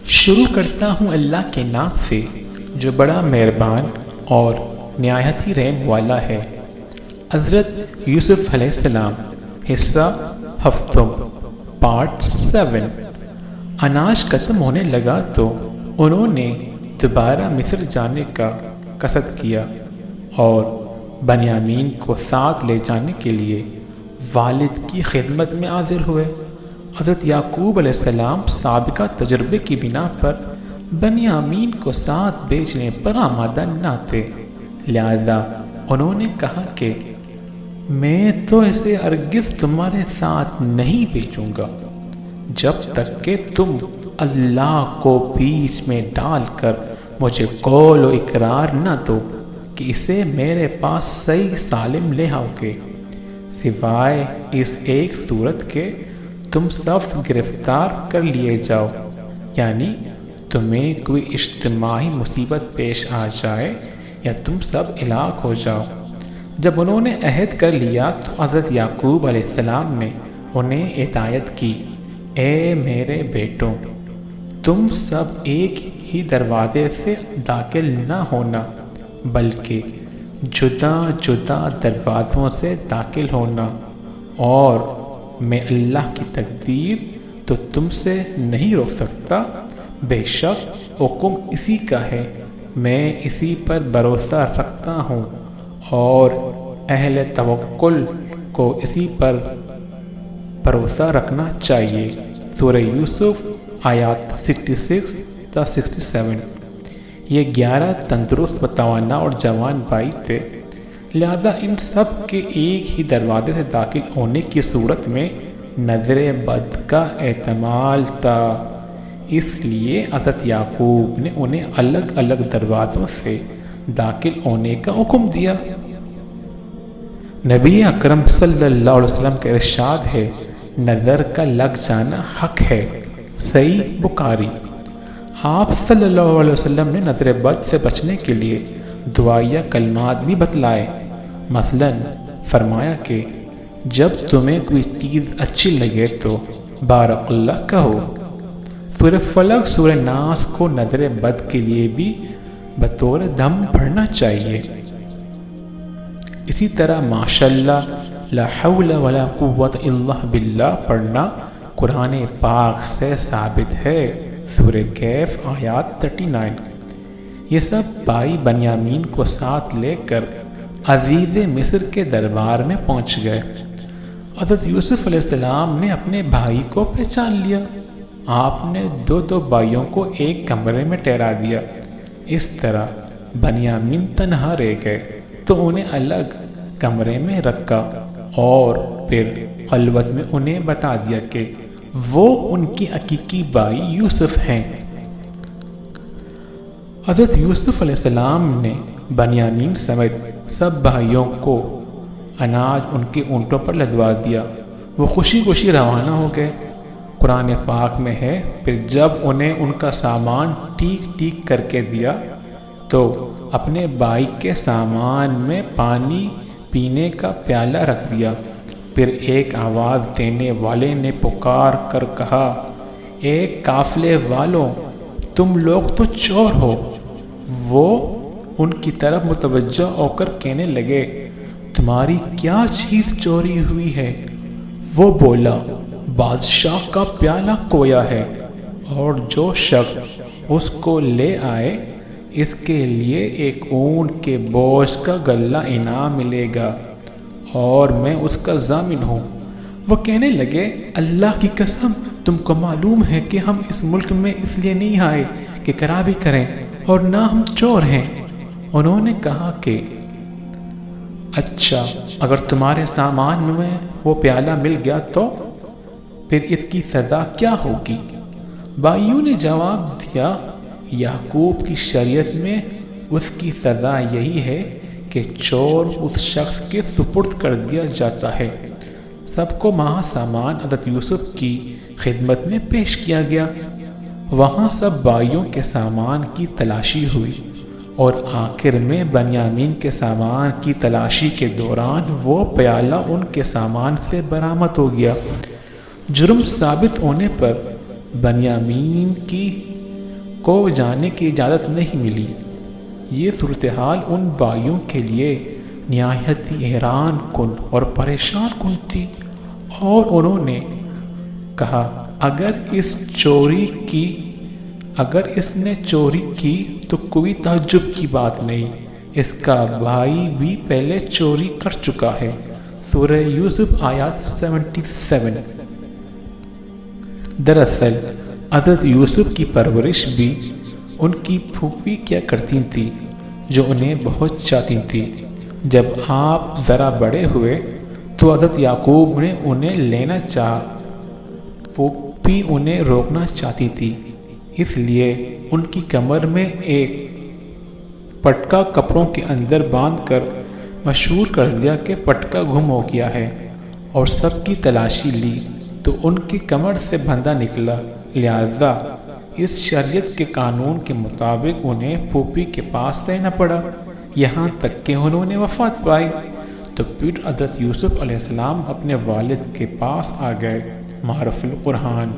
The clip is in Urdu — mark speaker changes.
Speaker 1: شروع کرتا ہوں اللہ کے نام سے جو بڑا مہربان اور نہایت ہی رحم والا ہے۔ حضرت یوسف علیہ السلام، حصہ ہفتم، پارٹ 7۔ اناج ختم ہونے لگا تو انہوں نے دوبارہ مصر جانے کا قصد کیا اور بنیامین کو ساتھ لے جانے کے لیے والد کی خدمت میں حاضر ہوئے۔ حضرت یعقوب علیہ السلام سابقہ تجربے کی بنا پر بنیامین کو ساتھ بیچنے پر آمادہ نہ تھے، لہذا انہوں نے کہا کہ میں تو اسے ہرگز تمہارے ساتھ نہیں بیچوں گا جب تک کہ تم اللہ کو بیچ میں ڈال کر مجھے قول و اقرار نہ دو کہ اسے میرے پاس صحیح سالم لے آؤ گے، سوائے اس ایک صورت کے تم سب گرفتار کر لیے جاؤ، یعنی تمہیں کوئی اجتماعی مصیبت پیش آ جائے یا تم سب ہلاک ہو جاؤ۔ جب انہوں نے عہد کر لیا تو حضرت یعقوب علیہ السلام نے انہیں ہدایت کی، اے میرے بیٹوں، تم سب ایک ہی دروازے سے داخل نہ ہونا بلکہ جدا جدا دروازوں سے داخل ہونا، اور میں اللہ کی تقدیر تو تم سے نہیں روک سکتا، بے شک حکم اسی کا ہے، میں اسی پر بھروسہ رکھتا ہوں اور اہل توکل کو اسی پر بھروسہ رکھنا چاہیے۔ سورہ یوسف آیات 66 تا 67۔ یہ 11 تندرست متوانا اور جوان بھائی تھے، لہذا ان سب کے ایک ہی دروازے سے داخل ہونے کی صورت میں نظر بد کا احتمال تھا، اس لیے حضرت یعقوب نے انہیں الگ الگ دروازوں سے داخل ہونے کا حکم دیا۔ نبی اکرم صلی اللہ علیہ وسلم کا ارشاد ہے، نظر کا لگ جانا حق ہے، صحیح بخاری۔ آپ صلی اللہ علیہ وسلم نے نظر بد سے بچنے کے لیے دعائیہ کلمات بھی بتلائے، مثلا فرمایا کہ جب تمہیں کوئی چیز اچھی لگے تو بارک اللہ کہو۔ سورہ فلق، سورہ ناس کو نظر بد کے لیے بھی بطور دم پڑھنا چاہیے۔ اسی طرح ماشاءاللہ، لا حول ولا قوت الا باللہ پڑھنا قرآن پاک سے ثابت ہے، سورہ کہف آیات 39۔ یہ سب بھائی بنیامین کو ساتھ لے کر عزیز مصر کے دربار میں پہنچ گئے۔ حضرت یوسف علیہ السلام نے اپنے بھائی کو پہچان لیا۔ آپ نے دو بھائیوں کو ایک کمرے میں ٹھہرا دیا۔ اس طرح بنیامین تنہا رہ گئے تو انہیں الگ کمرے میں رکھا اور پھر خلوت میں انہیں بتا دیا کہ وہ ان کی حقیقی بھائی یوسف ہیں۔ حضرت یوسف علیہ السلام نے بنیامین سمیت سب بھائیوں کو اناج ان کے اونٹوں پر لدوا دیا۔ وہ خوشی خوشی روانہ ہو گئے۔ قرآن پاک میں ہے، پھر جب انہیں ان کا سامان ٹھیک کر کے دیا تو اپنے بھائی کے سامان میں پانی پینے کا پیالہ رکھ دیا۔ پھر ایک آواز دینے والے نے پکار کر کہا، اے قافلے والوں، تم لوگ تو چور ہو۔ وہ ان کی طرف متوجہ ہو کر کہنے لگے، تمہاری کیا چیز چوری ہوئی ہے؟ وہ بولا، بادشاہ کا پیالہ کھویا ہے، اور جو شخص اس کو لے آئے اس کے لیے ایک اونٹ کے بوجھ کا غلہ انعام ملے گا، اور میں اس کا ضامن ہوں۔ وہ کہنے لگے، اللہ کی قسم، تم کو معلوم ہے کہ ہم اس ملک میں اس لیے نہیں آئے کہ خرابی کریں، اور نہ ہم چور ہیں۔ انہوں نے کہا کہ اچھا، اگر تمہارے سامان میں وہ پیالہ مل گیا تو پھر اس کی سزا کیا ہوگی؟ بھائیوں نے جواب دیا، یعقوب کی شریعت میں اس کی سزا یہی ہے کہ چور اس شخص کے سپرد کر دیا جاتا ہے۔ سب کو وہاں سامان حضرت یوسف کی خدمت میں پیش کیا گیا۔ وہاں سب بھائیوں کے سامان کی تلاشی ہوئی، اور آخر میں بنیامین کے سامان کی تلاشی کے دوران وہ پیالہ ان کے سامان سے برآمد ہو گیا۔ جرم ثابت ہونے پر بنیامین کی کو جانے کی اجازت نہیں ملی۔ یہ صورتحال ان بھائیوں کے لیے نہایت حیران کن اور پریشان کن تھی، اور انہوں نے کہا اگر اس نے چوری کی تو کوئی تعجب کی بات نہیں، اس کا بھائی بھی پہلے چوری کر چکا ہے۔ سورہ یوسف آیات 77۔ دراصل حضرت یوسف کی پرورش بھی ان کی پھوپھی کیا کرتی تھی، جو انہیں بہت چاہتی تھی۔ جب آپ ذرا بڑے ہوئے تو حضرت یعقوب نے انہیں لینا چاہا، پھوپھی انہیں روکنا چاہتی تھی، اس لیے ان کی کمر میں ایک پٹکا کپڑوں کے اندر باندھ کر مشہور کر دیا کہ پٹکا گم ہو گیا ہے، اور سب کی تلاشی لی تو ان کی کمر سے بندھا نکلا، لہذا اس شریعت کے قانون کے مطابق انہیں پھوپھی کے پاس رہنا پڑا یہاں تک کہ انہوں نے وفات پائی۔ تو پھر حضرت یوسف علیہ السلام اپنے والد کے پاس آ گئے۔ معرف القرآن۔